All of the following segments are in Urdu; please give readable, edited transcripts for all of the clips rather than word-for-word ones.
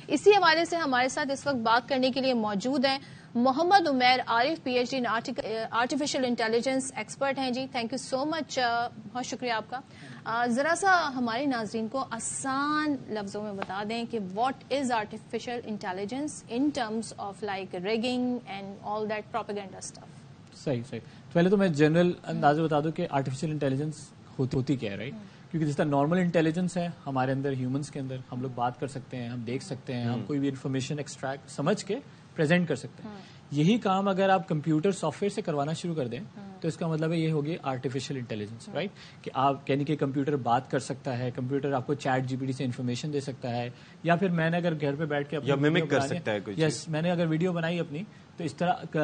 اسی حوالے سے ہمارے ساتھ اس وقت بات کرنے کے لیے موجود ہیں Muhammad Umair Arif P H D artificial intelligence expert ہیں. جی تھینک یو سو مچ, بہت شکریہ آپ کا. ذرا سا ہمارے ناظرین کو آسان لفظوں میں بتا دیں کہ what is artificial intelligence in terms of like rigging and all that propaganda stuff. صحیح. پہلے تو میں جنرل انداز بتا دوں کہ آرٹیفیشل انٹیلیجنس ہوتی کیا ہے, رائٹ. کیونکہ جس طرح نارمل انٹیلیجنس ہے ہمارے اندر, ہیومنس کے اندر, ہم لوگ بات کر سکتے ہیں, ہم دیکھ سکتے ہیں, ہم کوئی بھی انفارمیشن ایکسٹریکٹ سمجھ کے پریزنٹ کر سکتے ہیں. یہی کام اگر آپ کمپیوٹر سافٹ ویئر سے کروانا شروع کر دیں تو اس کا مطلب ہے یہ ہوگی آرٹیفیشل انٹیلیجنس, رائٹ. کہ آپ یعنی کہ کمپیوٹر بات کر سکتا ہے, کمپیوٹر آپ کو چیٹ جی پی ٹی سے انفارمیشن دے سکتا ہے, یا پھر میں نے اگر گھر پہ بیٹھ کے یس میں نے اگر ویڈیو بنائی اپنی, تو اس طرح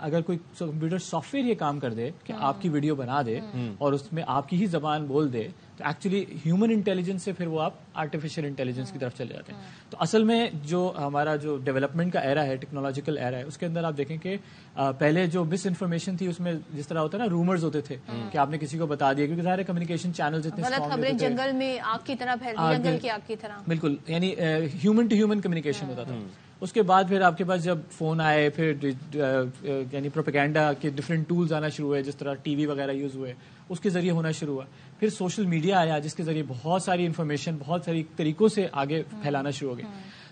اگر کوئی کمپیوٹر سافٹ ویئر یہ کام کر دے کہ آپ کی ویڈیو بنا دے اور اس میں آپ کی ہی زبان بول دے, تو ایکچولی ہیومن انٹیلیجنس سے پھر وہ آپ آرٹیفیشل انٹیلیجنس کی طرف چلے جاتے ہیں. تو اصل میں جو ہمارا جو ڈیولپمنٹ کا ایرا ہے, ٹیکنالوجیکل ایرا ہے, اس کے اندر آپ دیکھیں کہ پہلے جو مس انفارمیشن تھی اس میں جس طرح ہوتا ہے نا, رومرز ہوتے تھے کہ آپ نے کسی کو بتا دیا, کیونکہ ظاہر کمیونیکیشن چینلز اتنے غلط خبریں جنگل میں آگ کی طرح جنگل کی آگ کی طرح, بالکل, یعنی ہیومن ٹو ہیومن کمیونیکیشن ہوتا تھا. اس کے بعد پھر آپ کے پاس جب فون آئے, پھر یعنی پروپیگینڈا کے ڈفرینٹ ٹولز آنا شروع ہوئے, جس طرح ٹی وی وغیرہ یوز ہوئے, اس کے ذریعے ہونا شروع ہوا. پھر سوشل میڈیا آیا جس کے ذریعے بہت ساری انفارمیشن بہت ساری طریقوں سے آگے پھیلانا شروع ہو گئی.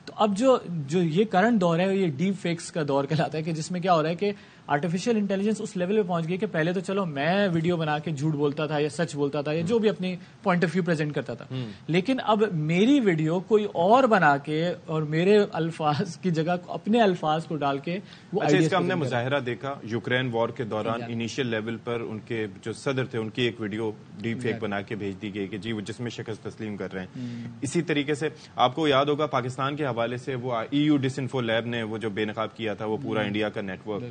تو اب جو یہ کرنٹ دور ہے یہ ڈیپ فیکس کا دور کہلاتا ہے, کہ جس میں کیا ہو رہا ہے کہ آرٹیفیشل انٹیلیجنس اس لیول پہ پہنچ گئی کہ پہلے تو چلو میں ویڈیو بنا کے جھوٹ بولتا تھا یا سچ بولتا تھا یا جو بھی اپنی پوائنٹ آف ویو پریزنٹ کرتا تھا, لیکن اب میری ویڈیو کوئی اور بنا کے اور میرے الفاظ کی جگہ اپنے الفاظ کو ڈال کے وہ اس کا ہم نے مظاہرہ دیکھا یوکرین وار کے دوران. انیشیل لیول پر ان کے جو صدر تھے ان کی ایک ویڈیو ڈیپ فیک بنا کے بھیج دی گئی کہ جی وہ جس میں شکست تسلیم کر رہے ہیں. اسی طریقے سے آپ کو یاد ہوگا پاکستان کے حوالے سے وہ EU ڈس انفو لیب نے وہ جو بے نقاب کیا تھا, وہ پورا انڈیا کا نیٹ ورک.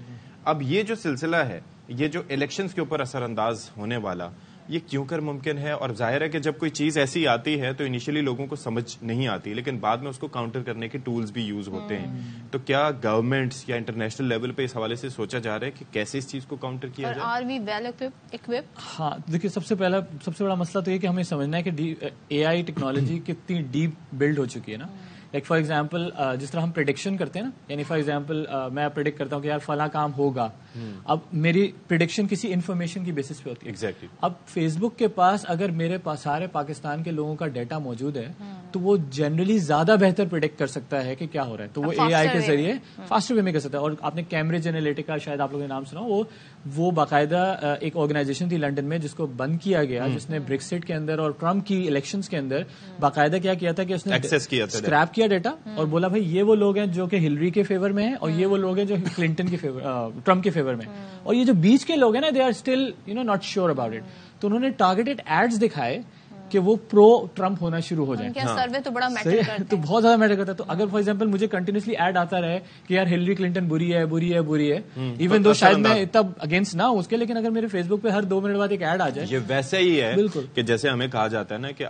اب یہ جو سلسلہ ہے, یہ جو الیکشنز کے اوپر اثر انداز ہونے والا, یہ کیوں کر ممکن ہے؟ اور ظاہر ہے کہ جب کوئی چیز ایسی آتی ہے تو انیشلی لوگوں کو سمجھ نہیں آتی, لیکن بعد میں اس کو کاؤنٹر کرنے کے ٹولز بھی یوز ہوتے ہیں. تو کیا گورنمنٹس یا انٹرنیشنل لیول پہ اس حوالے سے سوچا جا رہا ہے کہ کیسے اس چیز کو کاؤنٹر کیا جائے؟ Are we well equipped? ہاں دیکھیے, سب سے بڑا مسئلہ تو یہ کہ ہمیں سمجھنا ہے کہ اے آئی ٹیکنالوجی کتنی ڈیپ بلڈ ہو چکی ہے نا. لائک فار ایگزامپل جس طرح ہم پریڈکشن کرتے ہیں نا, یعنی فار ایگزامپل میں پریڈکٹ کرتا ہوں کہ یار فلاں کام ہوگا, اب میری پریڈکشن کسی انفارمیشن کی بیسس پہ ہوتی ہے. ایگزیکٹلی. اب فیس بک کے پاس اگر میرے پاس سارے پاکستان کے لوگوں کا ڈیٹا موجود ہے تو وہ جنرلی زیادہ بہتر پریڈکٹ کر سکتا ہے کہ کیا ہو رہا ہے, تو وہ اے آئی کے ذریعے فاسٹر وے میں کر سکتا ہے. اور آپ نے کیمبرج انالیٹیکا شاید آپ لوگوں نے نام سنا, وہ باقاعدہ ایک آرگنائزیشن تھی لنڈن میں جس کو بند کیا گیا, جس نے بریکسٹ کے اندر اور ٹرمپ کی الیکشنز کے اندر باقاعدہ کیا تھا کہ اس نے اسکریپ کیا ڈیٹا اور بولا بھائی یہ وہ لوگ ہیں جو کہ ہلری کے فیور میں ہیں اور یہ وہ لوگ ہیں جو کلنٹن کے فیور, ٹرمپ کے فیور میں, اور یہ جو بیچ کے لوگ ہیں نا they are still not sure about it. تو انہوں نے ٹارگیٹڈ ایڈز دکھائے کہ وہ پرو ٹرمپ ہونا شروع ہو جائیں. سروے تو بڑا میٹر کرتا ہے, تو بہت زیادہ میٹر کرتا ہے. تو اگر فار ایگزامپل مجھے کنٹینیوسلی ایڈ آتا رہے کہ یار ہلری کلنٹن بری ہے, ایون دو شاید میں اتنا اگینسٹ نہ ہوں اس کے, لیکن اگر میرے فیس بک پہ ہر 2 منٹ بعد ایک ایڈ آ جائے, یہ ویسے ہی ہے بالکل کہ جیسے ہمیں کہا جاتا ہے نا کہ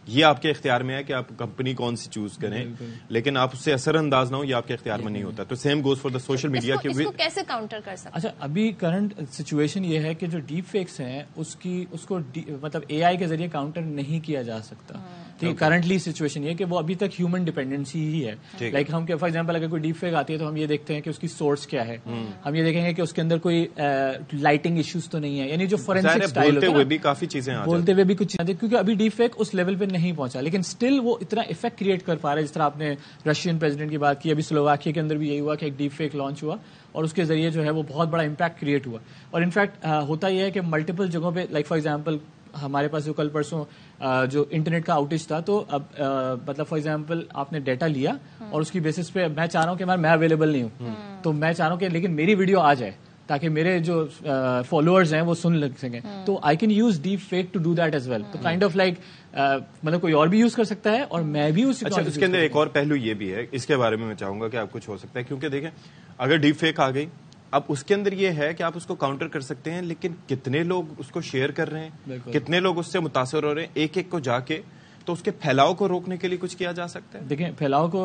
یہ آپ کے اختیار میں ہے کہ آپ کمپنی کون سی چوز کریں, لیکن آپ اس سے اثر انداز نہ ہو, یہ آپ کے اختیار میں نہیں ہوتا. تو same goes for the social media. اس کو کیسے کاؤنٹر کر سکتے؟ اچھا, ابھی کرنٹ سچویشن یہ ہے کہ جو ڈیپ فیکس ہیں اس کو مطلب اے آئی کے ذریعے کاؤنٹر نہیں کیا جا سکتا. کرنٹلی سچویشن یہ کہ وہ ابھی تک ہیومن ڈیپینڈنسی ہی ہے. لائک ہم فار ایگزامپل اگر کوئی ڈیپ فیک آتی ہے تو ہم یہ دیکھتے ہیں کہ اس کی سورس کیا ہے, ہم یہ دیکھیں گے کہ اس کے اندر کوئی لائٹنگ ایشوز تو نہیں ہے, یعنی جو فورینسک اسٹائل بولتے ہوئے بھی کافی چیزیں بولتے ہوئے بھی کچھ چیزیں, کیونکہ ابھی ڈیپ فیک اس لیول پہ نہیں پہنچا, لیکن اسٹل وہ اتنا افیکٹ کریٹ کر پا رہا ہے. جس طرح آپ نے رشین پریزیڈنٹ کی بات کی, ابھی سلوواکیہ کے اندر بھی یہی ہوا کہ ایک ڈیپ فیک لانچ ہوا اور اس کے ذریعے جو ہے وہ بہت بڑا امپیکٹ کریٹ ہوا. اور انفیکٹ ہوتا یہ ہے کہ ملٹیپل جگہوں پہ, لائک فار ایگزامپل ہمارے پاس جو کل پرسوں جو انٹرنیٹ کا آؤٹیج تھا, تو اب مطلب فار ایگزامپل آپ نے ڈیٹا لیا اور اس کی بیسس پہ میں چاہ رہا ہوں کہ میں اویلیبل نہیں ہوں, تو میں چاہ رہا ہوں کہ لیکن میری ویڈیو آ جائے تاکہ میرے جو فالوورز ہیں وہ سن لگ سکیں, تو I can use deepfake to do that as well. تو کائنڈ آف لائک مطلب کوئی اور بھی یوز کر سکتا ہے اور میں بھی اس. اچھا, اس کے اندر ایک اور پہلو یہ بھی ہے, اس کے بارے میں چاہوں گا کہ آپ کچھ ہو سکتا ہے, کیونکہ دیکھیں اگر ڈیپ فیک آ گئی, اب اس کے اندر یہ ہے کہ آپ اس کو کاؤنٹر کر سکتے ہیں, لیکن کتنے لوگ اس کو شیئر کر رہے ہیں, کتنے لوگ اس سے متاثر ہو رہے ہیں, ایک ایک کو جا کے تو اس کے پھیلاؤ کو روکنے کے لیے کچھ کیا جا سکتا ہے؟ دیکھیں پھیلاؤ کو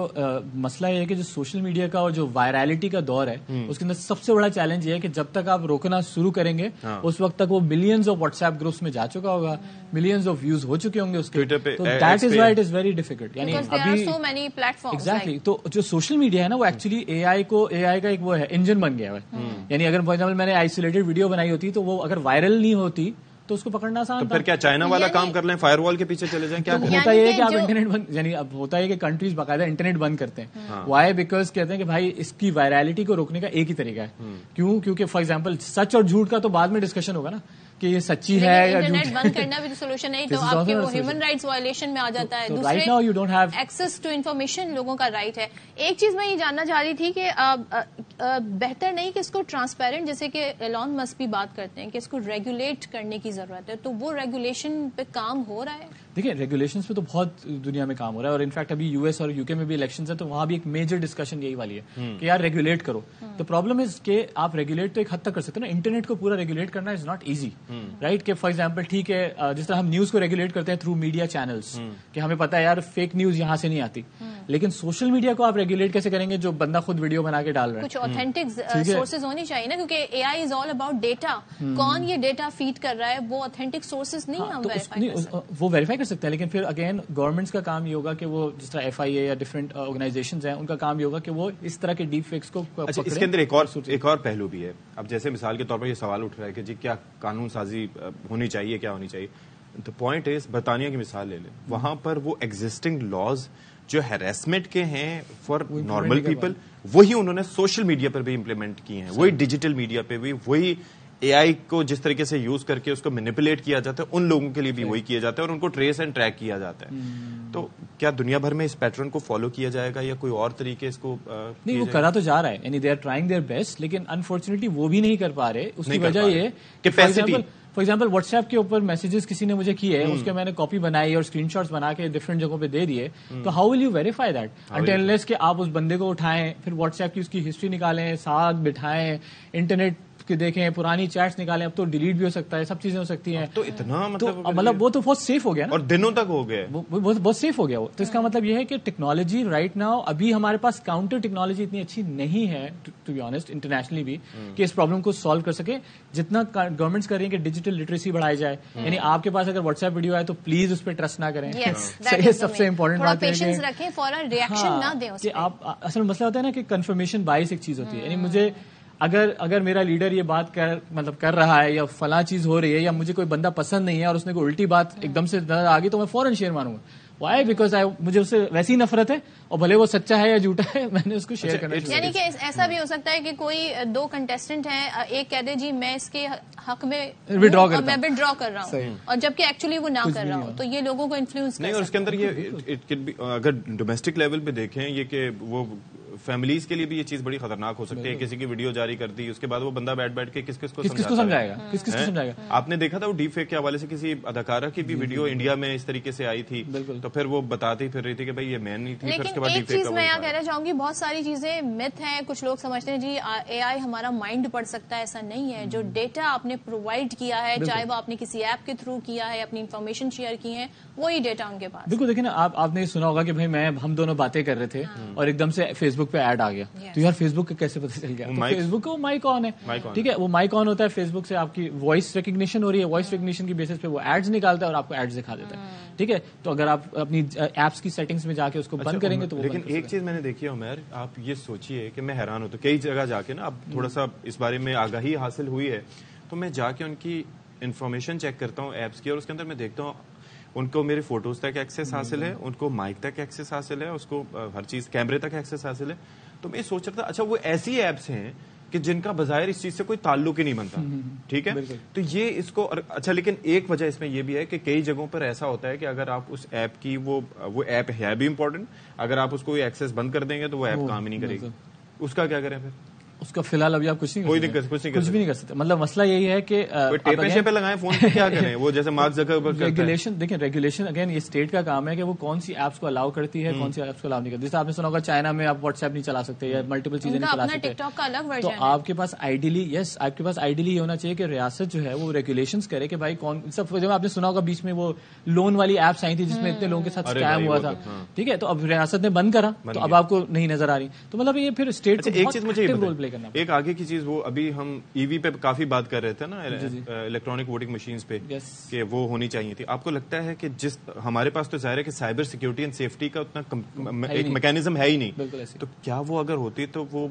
مسئلہ یہ ہے کہ جو سوشل میڈیا کا اور جو وائرالٹی کا دور ہے اس کے اندر سب سے بڑا چیلنج یہ ہے کہ جب تک آپ روکنا شروع کریں گے اس وقت تک وہ millions of what's app groups میں جا چکا ہوگا, ملینز آف ویوز ہو چکے ہوں گے اس کے, تو that is why it is very difficult. یعنی ابھی ایگزیکٹلی تو جو سوشل میڈیا ہے نا وہ ایکچولی اے آئی کا ایک وہ ہے انجن بن گیا ہے. یعنی اگر فار ایگزامپل میں نے آئسولیٹڈ ویڈیو بنائی ہوتی تو وہ اگر وائرل نہیں ہوتی تو اس کو پکڑنا آسان تھا. پھر کیا چائنا والا کام کر لیں, فائر وال کے پیچھے چلے جائیں؟ کیا ہوتا یہ ہے کہ آپ انٹرنیٹ بند, یعنی اب ہوتا ہے کہ کنٹریز باقاعدہ انٹرنیٹ بند کرتے ہیں. وائی بیکاز کہتے ہیں کہ بھائی اس کی وائرالٹی کو روکنے کا ایک ہی طریقہ ہے. کیوں؟ کیونکہ فار ایگزامپل سچ اور جھوٹ کا تو بعد میں ڈسکشن ہوگا نا کہ یہ سچی ہے یا انٹرنیٹ بند کرنا بھی تو سولوشن نہیں, تو آپ کے وہ ہیومن رائٹس وائلیشن میں آ جاتا ہے. دوسرے ایکسیس ٹو انفارمیشن لوگوں کا رائٹ ہے. ایک چیز میں یہ جاننا چاہ رہی تھی کہ بہتر نہیں کہ اس کو ٹرانسپیرنٹ, جیسے کہ ایلون مسک بھی بات کرتے ہیں کہ اس کو ریگولیٹ کرنے کی ضرورت ہے, تو وہ ریگولیشن پہ کام ہو رہا ہے؟ دیکھیں ریگولیشنز پہ تو بہت دنیا میں کام ہو رہا ہے, اور انفیکٹ ابھی یو ایس اور یو کے میں بھی الیکشنز ہیں, تو وہاں بھی ایک میجر ڈسکشن یہی والی ہے کہ یار ریگولیٹ کرو. تو پرابلم از کہ آپ ریگولیٹ تو ایک حد تک کر سکتے ہیں نا, انٹرنیٹ کو پورا ریگولیٹ کرنا از ناٹ ایزی, رائٹ. کہ فار ایگزامپل ٹھیک ہے جس طرح ہم نیوز کو ریگولیٹ کرتے ہیں تھرو میڈیا چینلس کہ ہمیں پتا ہے یار فیک نیوز یہاں سے نہیں آتی, لیکن سوشل میڈیا کو آپ ریگولیٹ کیسے کریں گے جو بندہ خود ویڈیو بنا کے ڈال رہا ہے؟ کچھ اوتھینٹک سورسز ہونی چاہیے نا, کیونکہ اے آئی از آل اباؤٹ ڈیٹا. کون یہ ڈیٹا فیڈ کر رہا ہے, وہ اوتھینٹک سورسز نہیں ہم ویریفائی کر سکتے. وہ ویریفائی کر سکتے ہیں, لیکن پھر اگین گورنمنٹس کا کام یہ ہوگا کہ وہ جس طرح ایف آئی اے یا ڈفرینٹ آرگنائزیشنز ہیں ان کا کام یہ ہوگا کہ وہ اس طرح کے ڈیپ فیکس کو پکڑیں. اس کے اندر ایک اور پہلو بھی ہے. اب جیسے مثال کے طور پر یہ سوال اٹھ رہا ہے کہ جی کیا قانون سازی ہونی چاہیے, کیا ہونی چاہیے. دا پوائنٹ از برطانیہ کی مثال لے لیں, وہاں پر وہ ایگزسٹنگ لاز جو ہیراسمنٹ کے ہیں فار نارمل پیپل وہی انہوں نے سوشل میڈیا پر بھی امپلیمنٹ کیے ہیں, وہی ڈیجیٹل میڈیا پہ بھی, وہی اے آئی کو جس طریقے سے یوز کر کے اس کو مینیپولیٹ کیا جاتا ہے ان لوگوں کے لیے بھی وہی کیا جاتا ہے, اور ان کو ٹریس اینڈ ٹریک کیا جاتا ہے. تو کیا دنیا بھر میں اس پیٹرن کو فالو کیا جائے گا یا کوئی اور طریقے اس کو نہیں, وہ کرا تو جا رہا ہے, یعنی they are trying their best, لیکن انفارچونیٹلی وہ بھی نہیں کر پا رہے. اس کی وجہ یہ کہ فار ایگزامپل واٹس ایپ کے اوپر میسجز کسی نے مجھے کیے, اس کے میں نے کاپی بنائی اور اسکرین شاٹس بنا کے ڈفرینٹ جگہوں پہ دے دیے, تو how will you verify that until unless کہ آپ اس بندے کو اٹھائیں, پھر واٹس ایپ کی اس کی ہسٹری نکالیں, ساتھ بٹھائیں, انٹرنیٹ کے دیکھیں, پرانی چیٹس نکالیں. اب تو ڈیلیٹ بھی ہو سکتا ہے, سب چیزیں ہو سکتی ہیں. تو اتنا مطلب وہ تو بہت سیف ہو گیا نا, اور دنوں تک ہو گیا, بہت سیف ہو گیا وہ. تو اس کا مطلب یہ ہے کہ ٹیکنالوجی رائٹ ناؤ ابھی ہمارے پاس کاؤنٹر ٹیکنالوجی اتنی اچھی نہیں ہے ٹو بی آنےسٹ انٹرنیشنلی بھی کہ اس پرابلم کو سالو کر سکے. جتنا گورنمنٹس کر رہی ہیں کہ ڈیجیٹل لٹریسی بڑھائی جائے, یعنی آپ کے پاس اگر واٹس ایپ ویڈیو آئے تو پلیز اس پہ ٹرسٹ نہ کریں. یہ سب سے امپورٹنٹ بات ہے کہ آپ اصل میں مسئلہ ہوتا ہے نا کہ کنفرمیشن بائس ایک چیز ہوتی ہے. یعنی مجھے اگر میرا لیڈر یہ بات کر رہا ہے یا فلاں چیز ہو رہی ہے یا مجھے کوئی بندہ پسند نہیں ہے اور اس نے کوئی الٹی بات ایک دم سے نظر آ گئی تو میں فوراً شیئر ماروں گا. وائی؟ بیکاز مجھے اس سے ویسی نفرت ہے, اور بھلے وہ سچا ہے یا جھوٹا ہے, میں نے اس کو شیئر کرنا. یعنی کہ ایسا بھی ہو سکتا ہے کہ کوئی دو کنٹیسٹنٹ ہیں, ایک کہہ دے جی میں اس کے حق میں ودرا کر رہا ہوں, اور جبکہ ایکچولی وہ نہ کر رہا ہوں, تو یہ لوگوں کو انفلوئنس نہیں. اور اس کے اندر یہ اگر ڈومیسٹک لیول پہ دیکھیں, یہ کہ وہ فیملیز کے لیے بھی یہ چیز بڑی خطرناک ہو سکتی ہے. کسی کی ویڈیو جاری کر دی, اس کے بعد وہ بندہ بیٹھ کے کس کس کو سمجھائے گا. آپ نے دیکھا تھا وہ ڈیپ فیک کے حوالے سے کسی اداکارہ کی بھی ویڈیو انڈیا میں اس طریقے سے آئی تھی, تو پھر وہ بتاتی پھر رہی تھی کہ بھائی یہ مین نہیں تھی. لیکن ایک چیز میں یہاں کہنا چاہوں گی, بہت ساری چیزیں مت ہیں. کچھ لوگ سمجھتے ہیں جی اے آئی ہمارا مائنڈ پڑھ سکتا ہے, ایسا نہیں ہے. جو ڈیٹا آپ نے پرووائڈ کیا ہے, چاہے وہ آپ نے کسی ایپ کے تھرو کیا ہے, اپنی انفارمیشن شیئر کی ہے, وہی ڈیٹا ان کے پاس. بالکل. دیکھیں نا, آپ نے سنا ہوگا کہ بھائی ہم دونوں باتیں کر رہے تھے اور ایک دم سے فیس بک پہ ایڈ آ گیا, تو یار فیس بک کا کیسے پتہ چل گیا؟ فیس بک کا وہ مائک آن ہے, ٹھیک ہے, وہ مائک آن ہوتا ہے فیس بک سے, آپ کی وائس ریکگنیشن ہو رہی ہے, وائس ریکگنیشن کی بیسس پہ وہ ایڈز نکالتا ہے اور آپ کو ایڈز دکھا دیتا ہے, ٹھیک ہے. تو اگر آپ اپنی ایپس کی سیٹنگز میں جا کے اس کو بند کریں گے تو لیکن ایک چیز میں نے دیکھی ہے عمیر, آپ یہ سوچیے کہ میں حیران ہوتا ہوں کئی جگہ جا کے نا, اب تھوڑا سا اس بارے میں آگاہی حاصل ہوئی ہے, تو میں جا کے ان کی انفارمیشن چیک کرتا ہوں ایپس کی, اور اس کے اندر میں دیکھتا ہوں ان کو میری فوٹوز تک ایکسیس حاصل ہے, ان کو مائک تک ایکسیس حاصل ہے, اس کو ہر چیز کیمرے تک ایکسیس حاصل ہے. تو میں سوچ رہا تھا اچھا وہ ایسی ایپس ہیں کہ جن کا بظاہر اس چیز سے کوئی تعلق ہی نہیں بنتا, ٹھیک ہے. تو یہ اس کو اچھا, لیکن ایک وجہ اس میں یہ بھی ہے کہ کئی جگہوں پر ایسا ہوتا ہے کہ اگر آپ اس ایپ کی وہ ایپ ہے بھی امپورٹنٹ, اگر آپ اس کو ایکسیس بند کر دیں گے تو وہ ایپ کام ہی نہیں کرے گی. اس کا کیا کریں پھر؟ اس کا فی الحال ابھی آپ کچھ نہیں کچھ بھی نہیں کر سکتے. مطلب مسئلہ یہی ہے کہ ٹیپے لگائیں فون پہ کیا کریں, وہ جیسے مارک زکربرگ ریگولیشن دیکھیں, ریگولیشن اگین یہ اسٹیٹ کا کام ہے کہ وہ کون سی ایپس کو الاؤ کرتی ہے, کون سی ایپس کو الاؤ نہیں کرتی. جیسے آپ نے سنا ہوگا چائنا میں آپ واٹس ایپ نہیں چلا سکتے یا ملٹیپل چیزیں نہیں چلا سکتے. تو آپ کے پاس آئیڈیلی آپ کے پاس آئیڈیلی یہ ہونا چاہیے کہ ریاست جو ہے وہ ریگولیشنز کرے کہ بھائی کون سب. آپ نے سنا ہوگا بیچ میں وہ لون والی ایپس آئی تھی جس میں اتنے لوگوں کے ساتھ اسکیم ہوا تھا, ٹھیک ہے, تو اب ریاست نے بند کرا تو اب آپ کو نہیں نظر آ رہی. تو مطلب یہ پھر اسٹیٹ کو ایک چیز مجھے رول پلے کرنا. ایک آگے کی چیز, وہ ابھی ہم ای وی پہ کافی بات کر رہے تھے نا, الیکٹرانک ووٹنگ مشینز پہ, کہ وہ ہونی چاہیے تھی. آپ کو لگتا ہے کہ جس ہمارے پاس تو ظاہر ہے کہ سائبر سیکورٹی اینڈ سیفٹی کا اتنا ایک میکینزم ہے ہی نہیں, تو کیا وہ اگر ہوتی تو وہ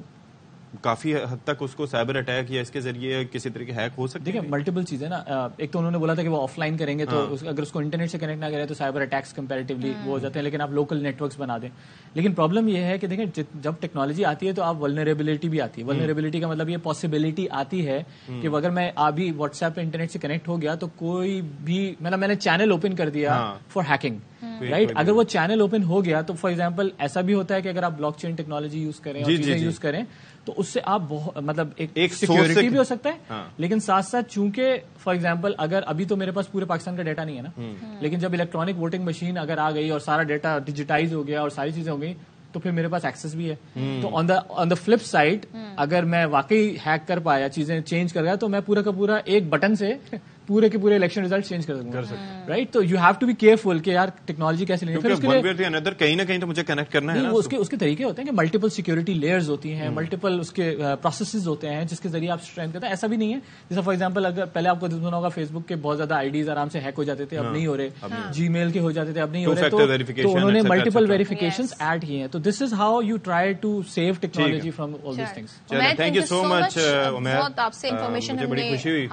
کافی حد تک اس کو سائبر اٹیک یا اس کے ذریعے کسی طرح کے ہیک ہو سکتے ہیں. دیکھیں ملٹیپل چیزیں نا, ایک تو انہوں نے بولا تھا کہ وہ آف لائن کریں گے تو اگر اس کو انٹرنیٹ سے کنیکٹ نہ کرے تو سائبر اٹیکس کمپیریٹیولی وہ ہو جاتے ہیں, لیکن آپ لوکل نیٹ ورکس بنا دیں. لیکن پرابلم یہ ہے کہ دیکھیں جب ٹیکنالوجی آتی ہے تو آپ ولنریبلٹی بھی آتی ہے. ولنریبلٹی کا مطلب یہ پاسبلٹی آتی ہے کہ اگر میں ابھی واٹس ایپ پہ انٹرنیٹ سے کنیکٹ ہو گیا تو کوئی بھی مطلب میں نے چینل اوپن کر دیا فار ہیکنگ, رائٹ. اگر وہ چینل اوپن ہو گیا تو فار ایگزامپل ایسا بھی ہوتا ہے کہ اگر آپ بلاک چین ٹیکنالوجی یوز کریں اور چیزیں یوز کریں تو اس سے آپ مطلب ایک سیکورٹی بھی ہو سکتا ہے, لیکن ساتھ ساتھ چونکہ فار ایگزامپل اگر ابھی تو میرے پاس پورے پاکستان کا ڈیٹا نہیں ہے نا, لیکن جب الیکٹرانک ووٹنگ مشین اگر آ گئی اور سارا ڈیٹا ڈیجیٹائز ہو گیا اور ساری چیزیں ہو گئی تو پھر میرے پاس ایکسس بھی ہے. تو آن دا فلپ سائڈ اگر میں واقعی ہیک کر پایا, چیزیں چینج کر گیا, تو میں پورا کا پورا ایک بٹن سے پورے کے پورے الیکشن ریزلٹ چینج کر سکوں گا, رائٹ. تو you have to be careful کہ یار ٹیکنالوجی کیسے لینی ہے, کہیں نہ کہیں تو مجھے کنیکٹ کرنا ہے. اس کے طریقے ہوتے ہیں کہ ملٹیپل سیکورٹی لیئرز ہوتی ہیں, ملٹیپل اس کے پروسیسز ہوتے ہیں جس کے ذریعے آپ اسٹرینتھ کرتے ہیں. ایسا بھی نہیں ہے جیسے فار ایگزامپل اگر پہلے آپ کو سنا ہوگا فیس بک کے بہت زیادہ آئی ڈیز آرام سے ہیک ہو جاتے تھے, اب نہیں ہو رہے, جی میل کے ہو جاتے تھے, اب نہیں ہو رہے, تو انہوں نے ملٹیپل ویریفیکیشنز ایڈ کیے ہیں. تو this is how you try to save technology from all these things. Thank you so much Umair, آپ سے انفارمیشن بڑی خوشی ہوئی.